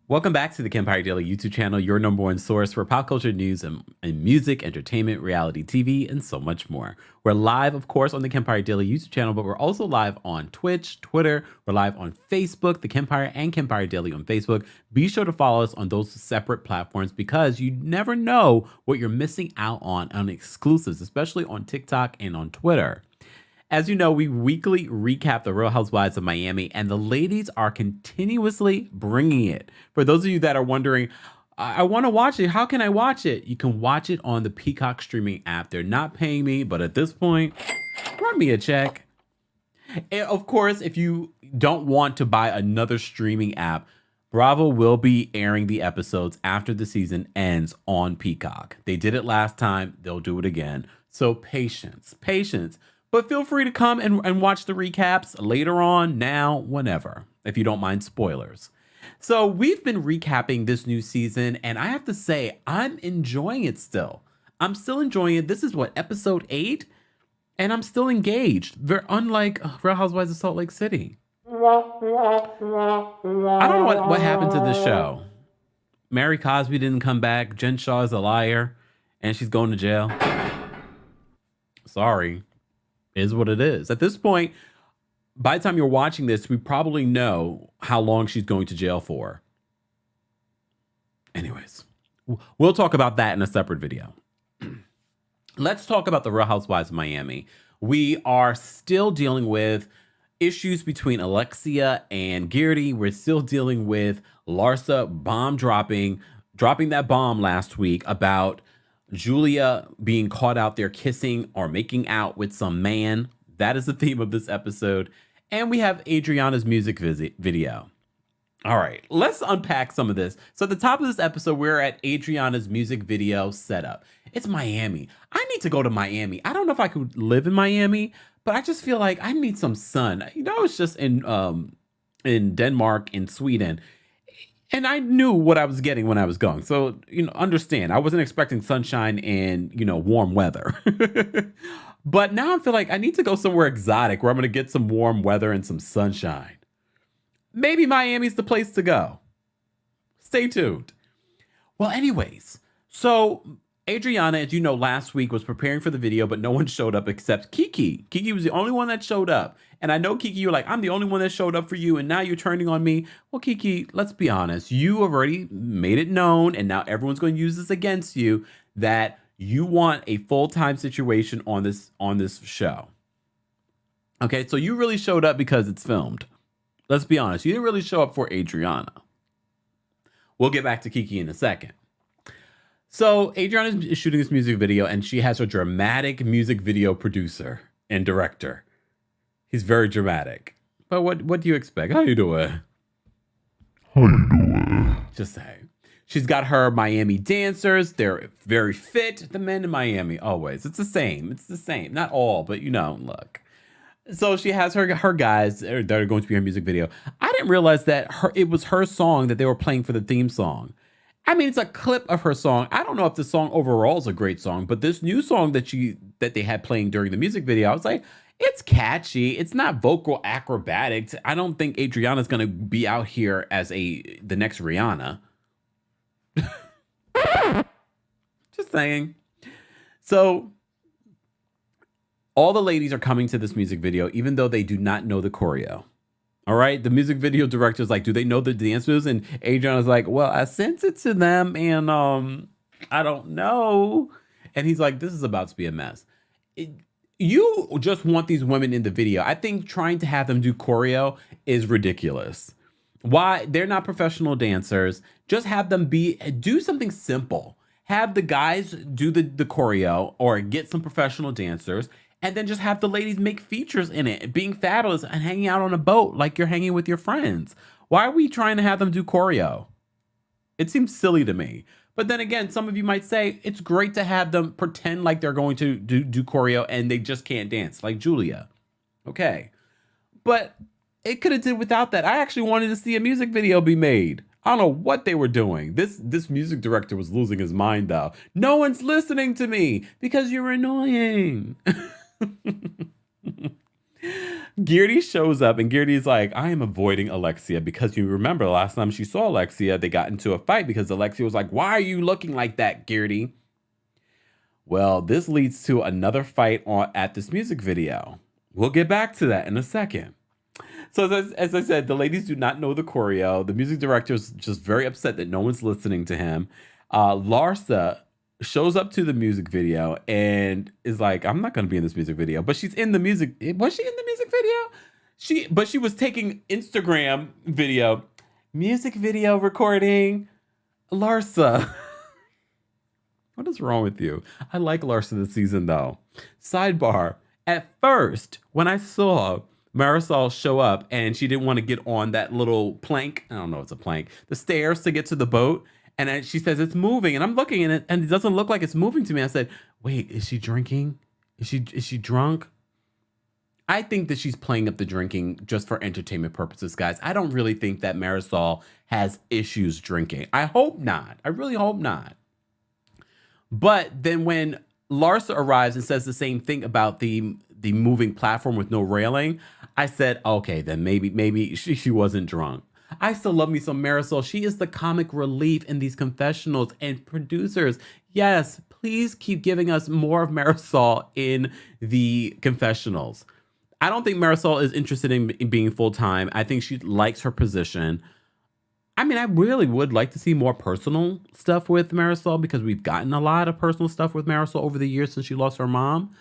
Welcome back to the Kempire Daily YouTube channel, your number one source for pop culture news and music, entertainment, reality TV, and so much more. We're live, of course, on the Kempire Daily YouTube channel, but we're also live on Twitch, Twitter. We're live on Facebook, The Kempire and Kempire Daily on Facebook. Be sure to follow us on those separate platforms because you never know what you're missing out on exclusives, especially on TikTok and on Twitter. As you know, we weekly recap the Real Housewives of Miami, and the ladies are continuously bringing it. For those of you that are wondering, I want to watch it. How can I watch it? You can watch it on the Peacock streaming app. They're not paying me, but at this point, run me a check. And of course, if you don't want to buy another streaming app, Bravo will be airing the episodes after the season ends on Peacock. They did it last time. They'll do it again. So patience, patience. But feel free to come and watch the recaps later on, now, whenever, if you don't mind spoilers. So we've been recapping this new season, and I have to say, I'm enjoying it still. I'm still enjoying it. This is what, episode 8? And I'm still engaged. Very unlike Real Housewives of Salt Lake City. I don't know what happened to this show. Mary Cosby didn't come back. Jen Shaw is a liar, and she's going to jail. Sorry. Is what it is. At this point, by the time you're watching this, we probably know how long she's going to jail for. Anyways, we'll talk about that in a separate video. Let's talk about the Real Housewives of Miami. We are still dealing with issues between Alexia and Guerdy. We're still dealing with Larsa dropping that bomb last week about Julia being caught out there kissing or making out with some man. That is the theme of this episode. And we have Adriana's music video. All right, let's unpack some of this. So at the top of this episode, we're at Adriana's music video setup. It's Miami. I need to go to Miami. I don't know if I could live in Miami, but I just feel like I need some sun. You know, I was just in Denmark, in Sweden. And I knew what I was getting when I was going. So, understand, I wasn't expecting sunshine and, warm weather. But now I feel like I need to go somewhere exotic where I'm going to get some warm weather and some sunshine. Maybe Miami's the place to go. Stay tuned. Well, anyways, so Adriana, as you know, last week was preparing for the video, but no one showed up except Kiki. Kiki was the only one that showed up. And I know, Kiki, you're like, I'm the only one that showed up for you, and now you're turning on me. Well, Kiki, let's be honest. You already made it known, and now everyone's going to use this against you, that you want a full-time situation on this show. Okay, so you really showed up because it's filmed. Let's be honest. You didn't really show up for Adriana. We'll get back to Kiki in a second. So Adriana is shooting this music video, and she has her dramatic music video producer and director. He's very dramatic. But what do you expect? How you doing? How you doing? Just saying. She's got her Miami dancers. They're very fit. The men in Miami, always. It's the same. It's the same. Not all, but look. So she has her guys that are going to be her music video. I didn't realize that it was her song that they were playing for the theme song. I mean, it's a clip of her song. I don't know if the song overall is a great song, but this new song that they had playing during the music video, I was like, it's catchy. It's not vocal acrobatics. I don't think Adriana's going to be out here as the next Rihanna. Just saying. So all the ladies are coming to this music video, even though they do not know the choreo. All right. The music video director's like, do they know the dancers? And Adriana's like, well, I sent it to them and I don't know. And he's like, this is about to be a mess. You just want these women in the video. I think trying to have them do choreo is ridiculous. Why? They're not professional dancers. Just have them do something simple. Have the guys do the choreo or get some professional dancers, and then just have the ladies make features in it, being fabulous and hanging out on a boat like you're hanging with your friends. Why are we trying to have them do choreo? It seems silly to me. But then again, some of you might say it's great to have them pretend like they're going to do choreo and they just can't dance, like Julia. Okay. But it could have did without that. I actually wanted to see a music video be made. I don't know what they were doing. This music director was losing his mind, though. No one's listening to me because you're annoying. Guerdy shows up and Guerdy's like, I am avoiding Alexia because you remember the last time she saw Alexia, they got into a fight because Alexia was like, why are you looking like that, Guerdy? Well, this leads to another fight at this music video. We'll get back to that in a second. So as I said, the ladies do not know the choreo. The music director is just very upset that no one's listening to him. Larsa shows up to the music video and is like, I'm not going to be in this music video. But she's in the music. Was she in the music video? But she was taking Instagram video. Music video recording. Larsa. What is wrong with you? I like Larsa this season, though. Sidebar. At first, when I saw Marisol show up and she didn't want to get on that little plank. I don't know, it's a plank. The stairs to get to the boat. And then she says it's moving. And I'm looking at it and it doesn't look like it's moving to me. I said, wait, is she drinking? Is she drunk? I think that she's playing up the drinking just for entertainment purposes, guys. I don't really think that Marisol has issues drinking. I hope not. I really hope not. But then when Larsa arrives and says the same thing about the moving platform with no railing, I said, okay, then maybe she wasn't drunk. I still love me some Marisol. She is the comic relief in these confessionals. And producers, yes, please keep giving us more of Marisol in the confessionals. I don't think Marisol is interested in being full-time. I think she likes her position. I mean, I really would like to see more personal stuff with Marisol because we've gotten a lot of personal stuff with Marisol over the years since she lost her mom.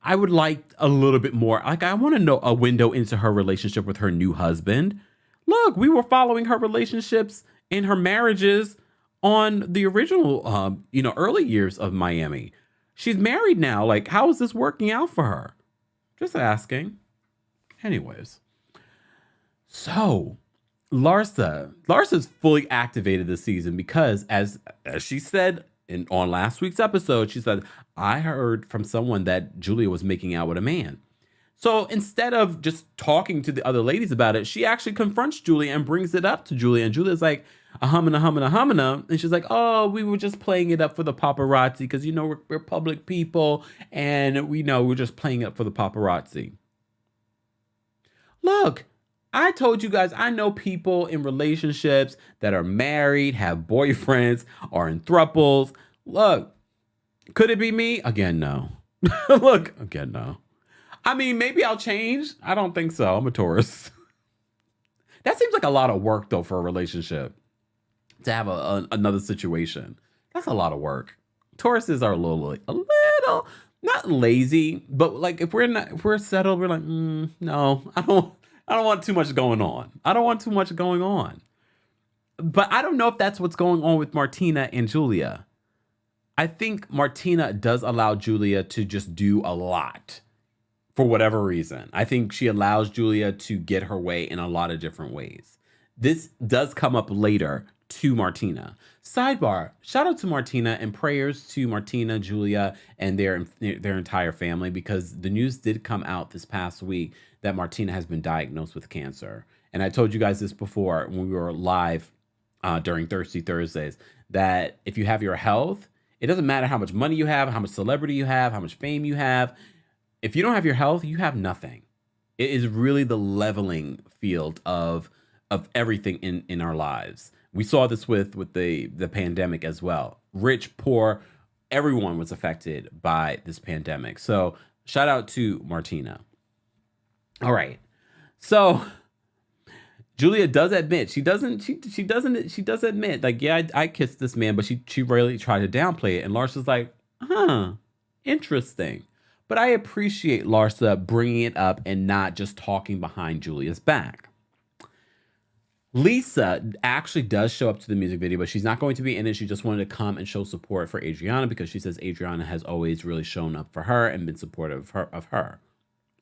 I would like a little bit more. Like, I want to know a window into her relationship with her new husband. Look, we were following her relationships and her marriages on the original, early years of Miami. She's married now. Like, how is this working out for her? Just asking. Anyways. So, Larsa's fully activated this season because as she said on last week's episode, she said, I heard from someone that Julia was making out with a man. So instead of just talking to the other ladies about it, she actually confronts Julia and brings it up to Julia. And Julia's like, humana. And she's like, oh, we were just playing it up for the paparazzi because, we're public people and we know we're just playing it up for the paparazzi. Look, I told you guys, I know people in relationships that are married, have boyfriends, are in thruples. Look, could it be me? Again, no. Again, no. I mean, maybe I'll change. I don't think so. I'm a Taurus. That seems like a lot of work, though, for a relationship. To have another situation. That's a lot of work. Tauruses are a little, not lazy, but like if we're settled, we're like, no, I don't want too much going on. But I don't know if that's what's going on with Martina and Julia. I think Martina does allow Julia to just do a lot for whatever reason. I think she allows Julia to get her way in a lot of different ways. This does come up later to Martina. Sidebar, shout out to Martina and prayers to Martina, Julia, and their entire family because the news did come out this past week that Martina has been diagnosed with cancer. And I told you guys this before when we were live during Thirsty Thursdays, that if you have your health, it doesn't matter how much money you have, how much celebrity you have, how much fame you have. If you don't have your health, you have nothing. It is really the leveling field of everything in our lives. We saw this with the pandemic as well. Rich, poor, everyone was affected by this pandemic. So shout out to Martina. All right. So Julia does admit, she does admit, like, yeah, I kissed this man, but she really tried to downplay it. And Larsa's like, interesting. But I appreciate Larsa bringing it up and not just talking behind Julia's back. Lisa actually does show up to the music video, but she's not going to be in it. She just wanted to come and show support for Adriana because she says Adriana has always really shown up for her and been supportive of her.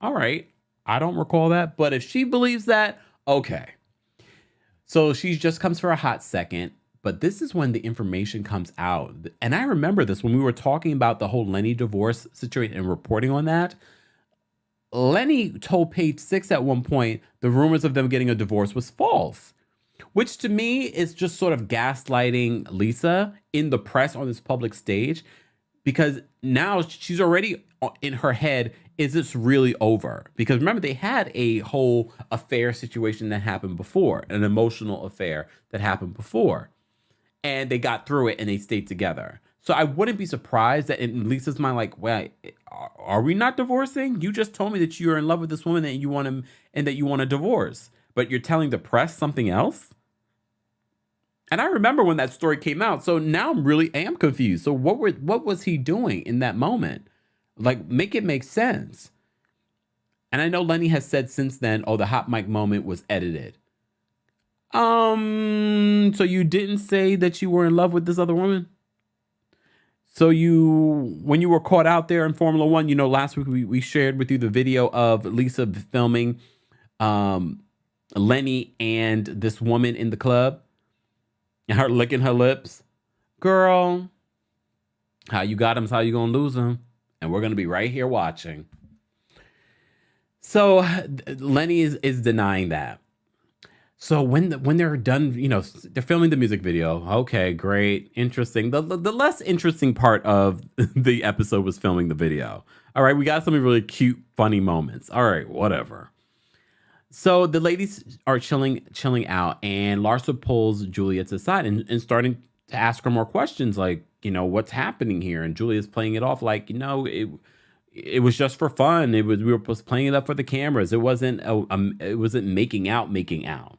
All right. I don't recall that, but if she believes that, okay. So she just comes for a hot second, but this is when the information comes out. And I remember this when we were talking about the whole Lenny divorce situation and reporting on that. Lenny told Page Six at one point the rumors of them getting a divorce was false, which to me is just sort of gaslighting Lisa in the press on this public stage, because now she's already in her head is this really over? Because remember, they had a whole affair situation that happened before, an emotional affair that happened before, and they got through it and they stayed together. So I wouldn't be surprised that in Lisa's mind, like, wait, are we not divorcing? You just told me that you're in love with this woman and you want him and that you want a divorce, but you're telling the press something else. And I remember when that story came out. So now I'm really am confused. So what was he doing in that moment? Like, make it make sense. And I know Lenny has said since then, oh, the hot mic moment was edited. So you didn't say that you were in love with this other woman? So when you were caught out there in Formula One, last week we shared with you the video of Lisa filming Lenny and this woman in the club and her licking her lips. Girl, how you got him is how you gonna lose him. And we're going to be right here watching. So Lenny is denying that. So when they're done, they're filming the music video. Okay, great. Interesting. The less interesting part of the episode was filming the video. All right, we got some really cute, funny moments. All right, whatever. So the ladies are chilling out, and Larsa pulls Julia to the side and starting to ask her more questions like, what's happening here? And Julia's playing it off like, it was just for fun. We were just playing it up for the cameras. It wasn't making out.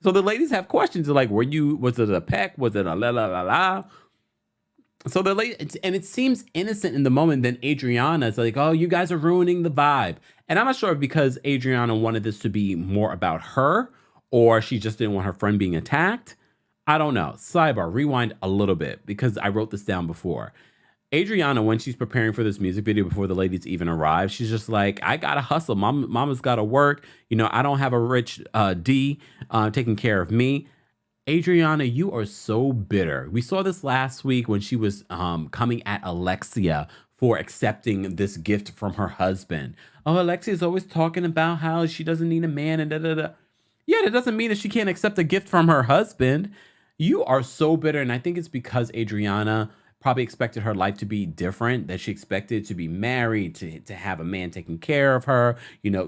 So the ladies have questions. They're like, was it a peck? Was it a la la la la? So the ladies, and it seems innocent in the moment. Then Adriana is like, oh, you guys are ruining the vibe. And I'm not sure if because Adriana wanted this to be more about her or she just didn't want her friend being attacked. I don't know. Sidebar, rewind a little bit because I wrote this down before. Adriana, when she's preparing for this music video before the ladies even arrive, she's just like, I gotta hustle. Mama's gotta work. I don't have a rich D taking care of me. Adriana, you are so bitter. We saw this last week when she was coming at Alexia for accepting this gift from her husband. Oh, Alexia is always talking about how she doesn't need a man and da da da. Yeah, that doesn't mean that she can't accept a gift from her husband. You are so bitter, and I think it's because Adriana probably expected her life to be different, that she expected to be married, to have a man taking care of her.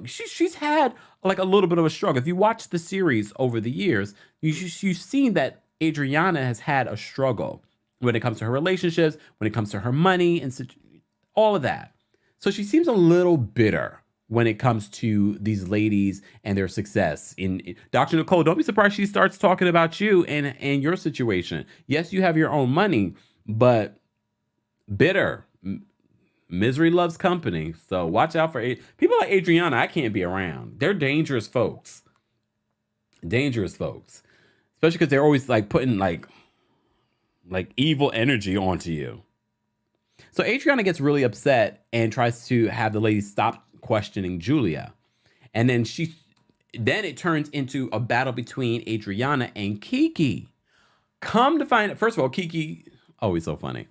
She's had like a little bit of a struggle. If you watch the series over the years, you've seen that Adriana has had a struggle when it comes to her relationships, when it comes to her money, and all of that. So she seems a little bitter when it comes to these ladies and their success. In Dr. Nicole, don't be surprised she starts talking about you and your situation. Yes, you have your own money, but bitter. Misery loves company. So watch out for people like Adriana. I can't be around. They're dangerous folks. Dangerous folks. Especially because they're always like putting like evil energy onto you. So Adriana gets really upset and tries to have the ladies stop questioning Julia. And then it turns into a battle between Adriana and Kiki. Come to find out, first of all, Kiki, always so funny.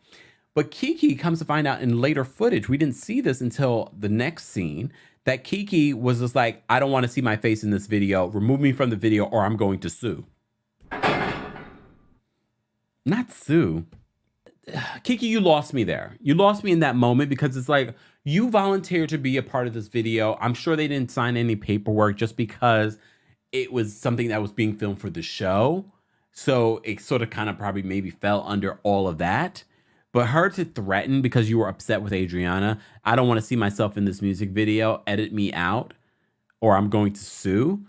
But Kiki comes to find out in later footage, we didn't see this until the next scene, that Kiki was just like, I don't want to see my face in this video. Remove me from the video or I'm going to sue. Not sue. Kiki, you lost me there. You lost me in that moment because it's like, you volunteered to be a part of this video. I'm sure they didn't sign any paperwork just because it was something that was being filmed for the show. So it sort of kind of probably maybe fell under all of that. But her to threaten because you were upset with Adriana, I don't want to see myself in this music video, edit me out, or I'm going to sue.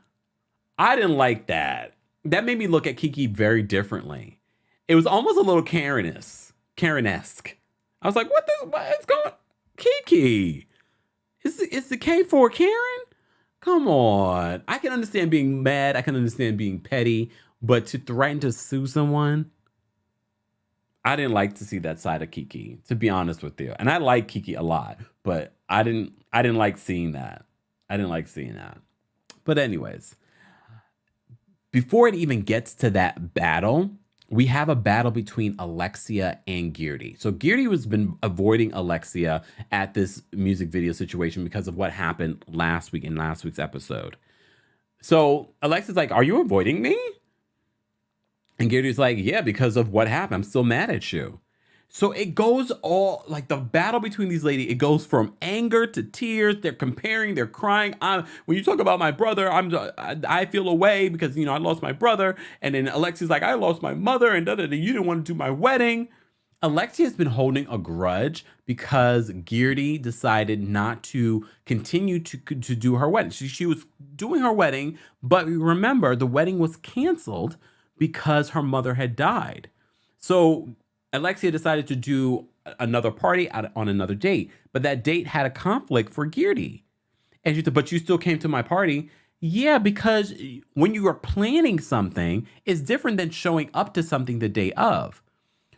I didn't like that. That made me look at Kiki very differently. It was almost a little Karen-esque. I was like, what is going on? Kiki, is the K for Karen? Come on. I can understand being mad. I can understand being petty. But to threaten to sue someone, I didn't like to see that side of Kiki, to be honest with you. And I like Kiki a lot, but I didn't like seeing that. I didn't like seeing that. But anyways, before it even gets to that battle, we have a battle between Alexia and Guerdy. So Guerdy has been avoiding Alexia at this music video situation because of what happened last week in last week's episode. So Alexia's like, are you avoiding me? And Guerdy's like, yeah, because of what happened. I'm still mad at you. So it goes all like the battle between these ladies. It goes from anger to tears. They're comparing. They're crying. When you talk about my brother, I feel away because I lost my brother. And then Alexia's like, I lost my mother, and you didn't want to do my wedding. Alexia has been holding a grudge because Guerdy decided not to continue to do her wedding. She was doing her wedding, but remember the wedding was canceled because her mother had died. So Alexia decided to do another party on another date, but that date had a conflict for Guerdy. And she said, but you still came to my party. Yeah, because when you are planning something, it's different than showing up to something the day of.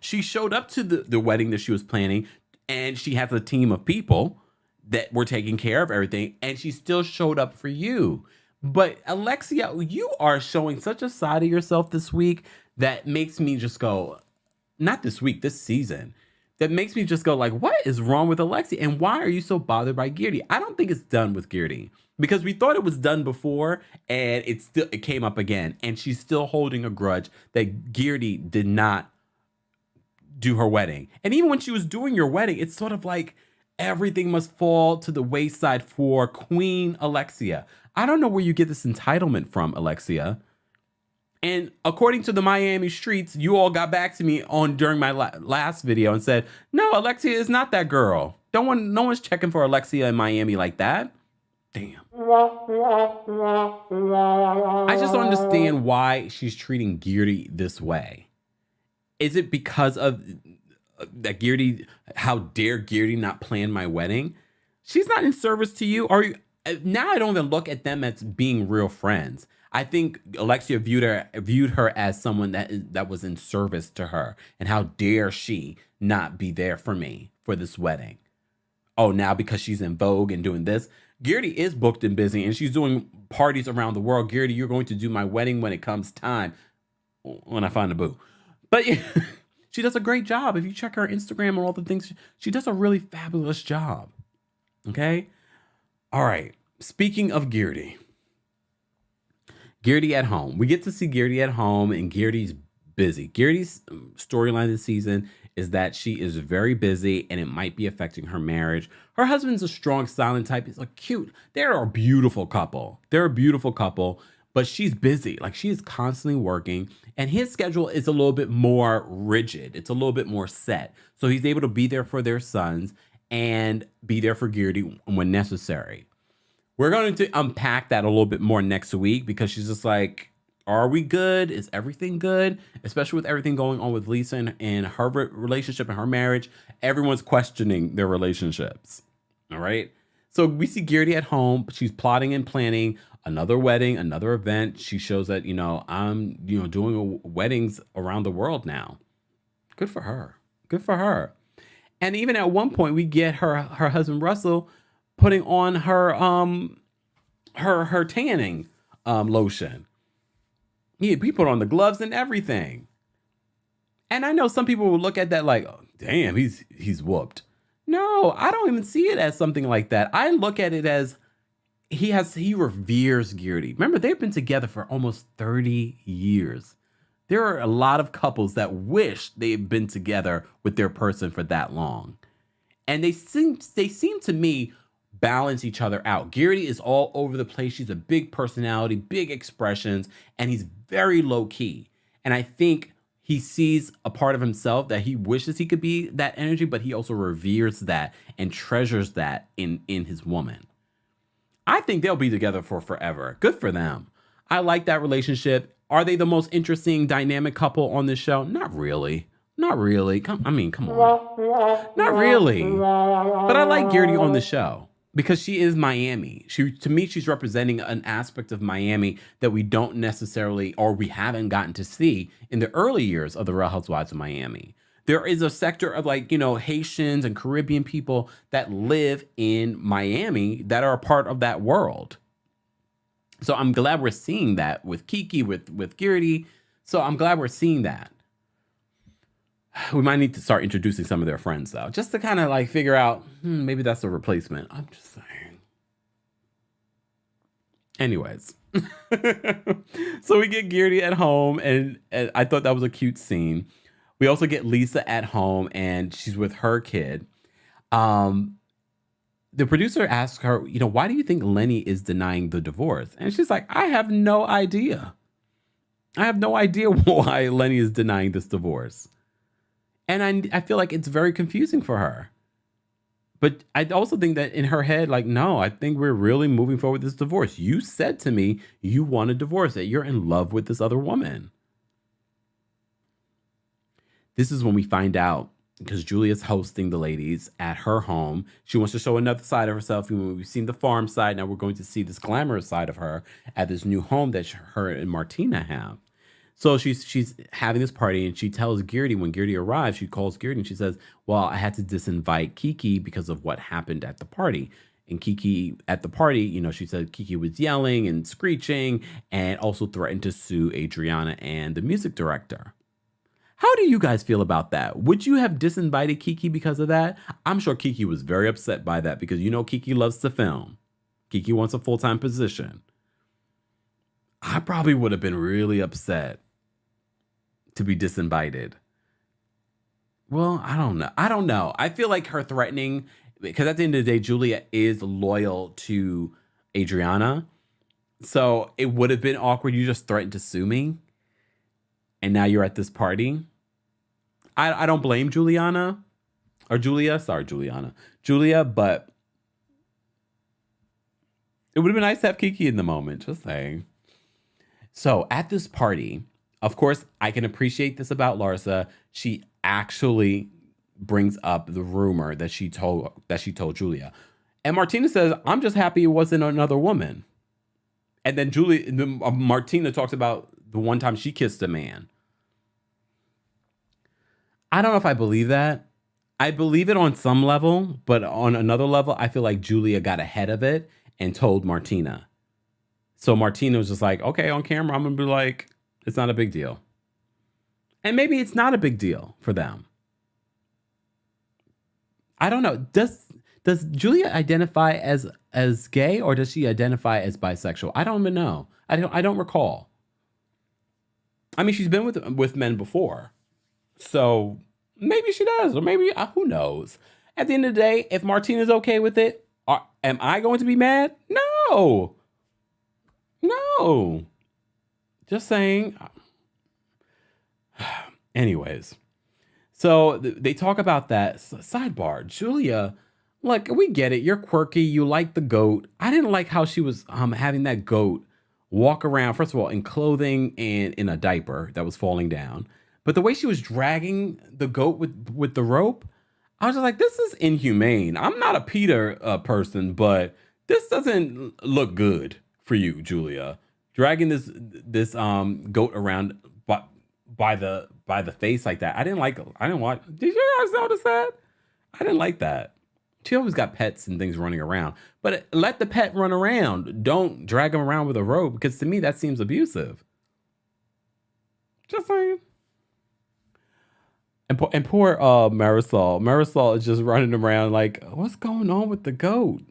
She showed up to the wedding that she was planning, and she has a team of people that were taking care of everything, and she still showed up for you. But Alexia, you are showing such a side of yourself this week that makes me just go, not this week, this season, that makes me just go like, what is wrong with Alexia? And why are you so bothered by Guerdy? I don't think it's done with Guerdy because we thought it was done before, and it came up again, and she's still holding a grudge that Guerdy did not do her wedding. And even when she was doing your wedding, it's sort of like everything must fall to the wayside for Queen Alexia. I don't know where you get this entitlement from, Alexia. And according to the Miami streets, you all got back to me during my last video and said, no, Alexia is not that girl. No one's checking for Alexia in Miami like that. Damn. I just don't understand why she's treating Guerdy this way. Is it because of that Guerdy? How dare Guerdy not plan my wedding? She's not in service to you. Now I don't even look at them as being real friends. I think Alexia viewed her as someone that was in service to her. And how dare she not be there for me for this wedding? Oh, now because she's in Vogue and doing this. Guerdy is booked and busy, and she's doing parties around the world. Guerdy, you're going to do my wedding when it comes time. When I find a boo. But she does a great job. If you check her Instagram and all the things, she does a really fabulous job. Okay? All right. Speaking of Guerdy at home. We get to see Guerdy at home, and Guerdy's busy. Guerdy's storyline this season is that she is very busy, and it might be affecting her marriage. Her husband's a strong, silent type. He's like cute. They're a beautiful couple. But she's busy. Like, she is constantly working, and his schedule is a little bit more rigid. It's a little bit more set. So he's able to be there for their sons and be there for Guerdy when necessary. We're going to unpack that a little bit more next week because she's just like, are we good? Is everything good? Especially with everything going on with Lisa and her relationship and her marriage. Everyone's questioning their relationships. All right. So we see Guerdy at home. She's plotting and planning another wedding, another event. She shows that, I'm, doing weddings around the world now. Good for her. Good for her. And even at one point, we get her husband Russell putting on her tanning lotion. He put on the gloves and everything. And I know some people will look at that like, oh, damn, he's whooped. No, I don't even see it as something like that. I look at it as he reveres Guerdy. Remember, they've been together for almost 30 years. There are a lot of couples that wish they've been together with their person for that long. And they seem to me balance each other out. Guerdy is all over the place. She's a big personality, big expressions, and he's very low key. And I think he sees a part of himself that he wishes he could be that energy, but he also reveres that and treasures that in his woman. I think they'll be together for forever. Good for them. I like that relationship. Are they the most interesting dynamic couple on this show? Not really. Not really. Come on. Not really. But I like Guerdy on the show because she is Miami. To me, she's representing an aspect of Miami that we don't necessarily, or we haven't gotten to see in the early years of the Real Housewives of Miami. There is a sector of Haitians and Caribbean people that live in Miami that are a part of that world. So I'm glad we're seeing that with Kiki, with Guerdy. So I'm glad we're seeing that. We might need to start introducing some of their friends, though, just to kind of figure out, maybe that's a replacement. I'm just saying. Anyways. So we get Guerdy at home, and I thought that was a cute scene. We also get Lisa at home, and she's with her kid. Um, the producer asks her, why do you think Lenny is denying the divorce? And she's like, I have no idea. I have no idea why Lenny is denying this divorce. And I feel like it's very confusing for her. But I also think that in her head, like, no, I think we're really moving forward with this divorce. You said to me you want a divorce, that you're in love with this other woman. This is when we find out, because Julia's hosting the ladies at her home. She wants to show another side of herself. We've seen the farm side. Now we're going to see this glamorous side of her at this new home that her and Martina have. So she's having this party, and she tells Guerdy, when Guerdy arrives, she calls Guerdy and she says, well, I had to disinvite Kiki because of what happened at the party. And Kiki at the party, she said Kiki was yelling and screeching and also threatened to sue Adriana and the music director. How do you guys feel about that? Would you have disinvited Kiki because of that? I'm sure Kiki was very upset by that because Kiki loves to film. Kiki wants a full-time position. I probably would have been really upset to be disinvited. Well, I don't know. I feel like her threatening, because at the end of the day, Julia is loyal to Adriana. So it would have been awkward. You just threatened to sue me. And now you're at this party. I don't blame Julia, but it would have been nice to have Kiki in the moment. Just saying. So at this party, of course, I can appreciate this about Larsa. She actually brings up the rumor that she told Julia. And Martina says, I'm just happy it wasn't another woman. And then Martina talks about the one time she kissed a man. I don't know if I believe that. I believe it on some level, but on another level, I feel like Julia got ahead of it and told Martina. So Martina was just like, okay, on camera, I'm going to be like, it's not a big deal. And maybe it's not a big deal for them. I don't know. Does Julia identify as gay, or does she identify as bisexual? I don't even know. I don't recall. I mean, she's been with men before. So maybe she does, or maybe, who knows? At the end of the day, if Martina's okay with it, am I going to be mad? No. Just saying. Anyways, so they talk about that. Sidebar, Julia, look, we get it. You're quirky. You like the goat. I didn't like how she was having that goat walk around, first of all, in clothing and in a diaper that was falling down. But the way she was dragging the goat with the rope, I was just like, this is inhumane. I'm not a PETA person, but this doesn't look good for you, Julia. Dragging this goat around by the face like that. I didn't like. Did you guys notice that? I didn't like that. She always got pets and things running around, but let the pet run around. Don't drag him around with a rope, because to me that seems abusive. Just saying. And poor Marisol. Marisol is just running around like, what's going on with the goat?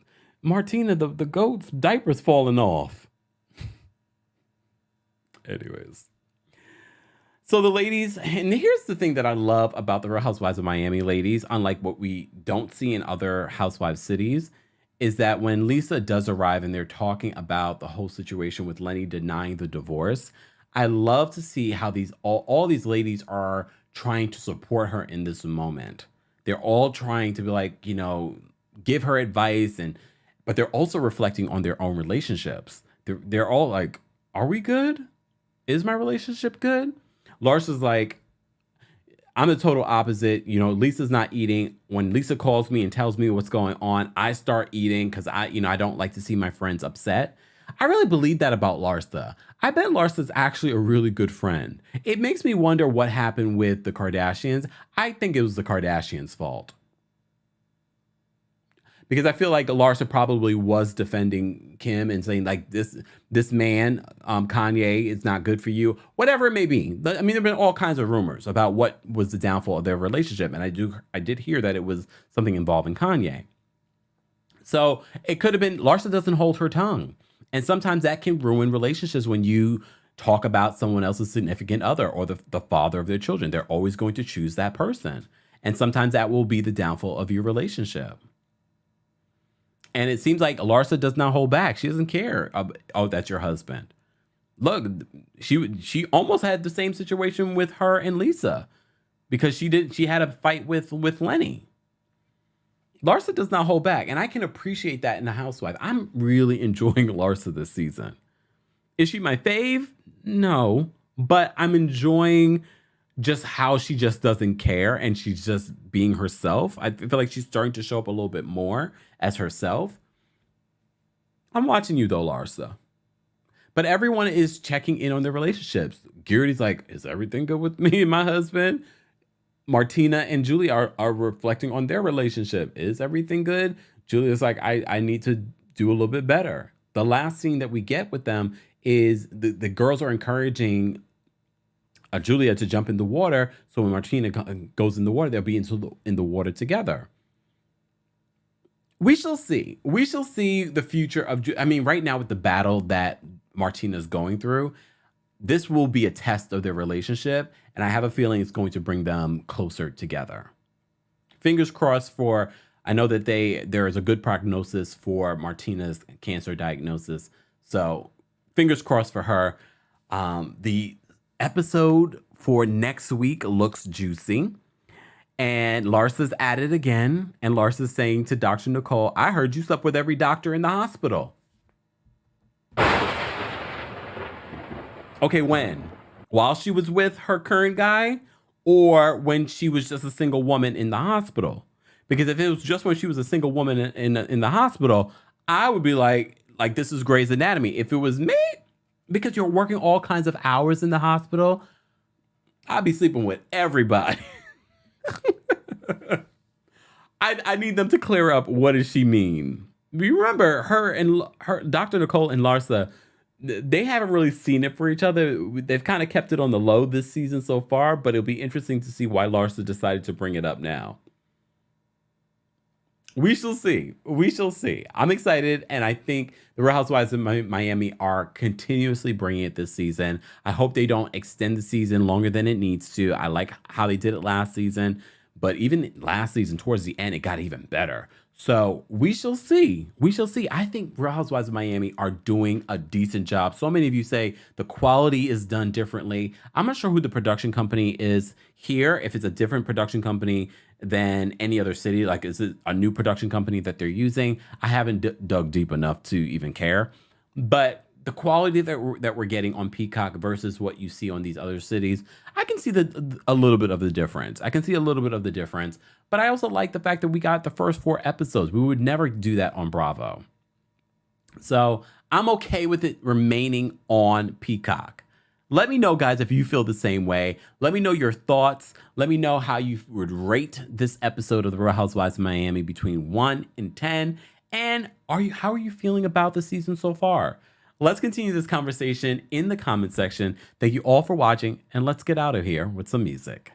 Martina, the goat's diaper's falling off. Anyways. So the ladies, and here's the thing that I love about the Real Housewives of Miami ladies, unlike what we don't see in other housewives cities, is that when Lisa does arrive and they're talking about the whole situation with Lenny denying the divorce, I love to see how all these ladies are trying to support her in this moment. They're all trying to be like, give her advice, but they're also reflecting on their own relationships. They're all like, are we good? Is my relationship good? Larsa's like, I'm the total opposite. Lisa's not eating. When Lisa calls me and tells me what's going on, I start eating because I don't like to see my friends upset. I really believe that about Larsa. I bet Larsa's actually a really good friend. It makes me wonder what happened with the Kardashians. I think it was the Kardashians' fault. Because I feel like Larsa probably was defending Kim and saying like this man, Kanye, is not good for you, whatever it may be. I mean, there've been all kinds of rumors about what was the downfall of their relationship, and I did hear that it was something involving Kanye. So it could have been Larsa doesn't hold her tongue, and sometimes that can ruin relationships when you talk about someone else's significant other or the father of their children. They're always going to choose that person. And sometimes that will be the downfall of your relationship. And it seems like Larsa does not hold back. She doesn't care. Oh, that's your husband. Look, she almost had the same situation with her and Lisa because she had a fight with Lenny. Larsa does not hold back, and I can appreciate that in the housewife. I'm really enjoying Larsa this season. Is she my fave? No, but I'm enjoying just how she just doesn't care and she's just being herself. I feel like she's starting to show up a little bit more as herself. I'm watching you though, Larsa. But everyone is checking in on their relationships. Guerdy's like, is everything good with me and my husband? Martina and Julie are reflecting on their relationship. Is everything good? Julia's like, I need to do a little bit better. The last scene that we get with them is the girls are encouraging Julia to jump in the water. So when Martina goes in the water, they'll be in the water together. We shall see. We shall see the future of, right now with the battle that Martina's going through, this will be a test of their relationship. And I have a feeling it's going to bring them closer together. Fingers crossed for, I know that there is a good prognosis for Martina's cancer diagnosis. So fingers crossed for her. The episode for next week looks juicy. And Larsa's at it again. And Larsa's saying to Dr. Nicole, I heard you slept with every doctor in the hospital. Okay, when? While she was with her current guy? Or when she was just a single woman in the hospital? Because if it was just when she was a single woman in the hospital, I would be like this is Grey's Anatomy. If it was me, because you're working all kinds of hours in the hospital, I'd be sleeping with everybody. I need them to clear up what does she mean. You remember her Dr. Nicole and Larsa, they haven't really seen it for each other. They've kind of kept it on the low this season so far, but it'll be interesting to see why Larsa decided to bring it up now. We shall see. We shall see. I'm excited, and I think the Real Housewives of Miami are continuously bringing it this season. I hope they don't extend the season longer than it needs to. I like how they did it last season, but even last season, towards the end, it got even better. So we shall see. We shall see. I think Real Housewives of Miami are doing a decent job. So many of you say the quality is done differently. I'm not sure who the production company is here, if it's a different production company than any other city. Like, is it a new production company that they're using? I haven't dug deep enough to even care. But the quality that we're getting on Peacock versus what you see on these other cities, I can see a little bit of the difference. I can see a little bit of the difference. But I also like the fact that we got the first 4 episodes. We would never do that on Bravo. So I'm okay with it remaining on Peacock. Let me know, guys, if you feel the same way. Let me know your thoughts. Let me know how you would rate this episode of The Real Housewives of Miami between 1 and 10. And how are you feeling about the season so far? Let's continue this conversation in the comment section. Thank you all for watching, and let's get out of here with some music.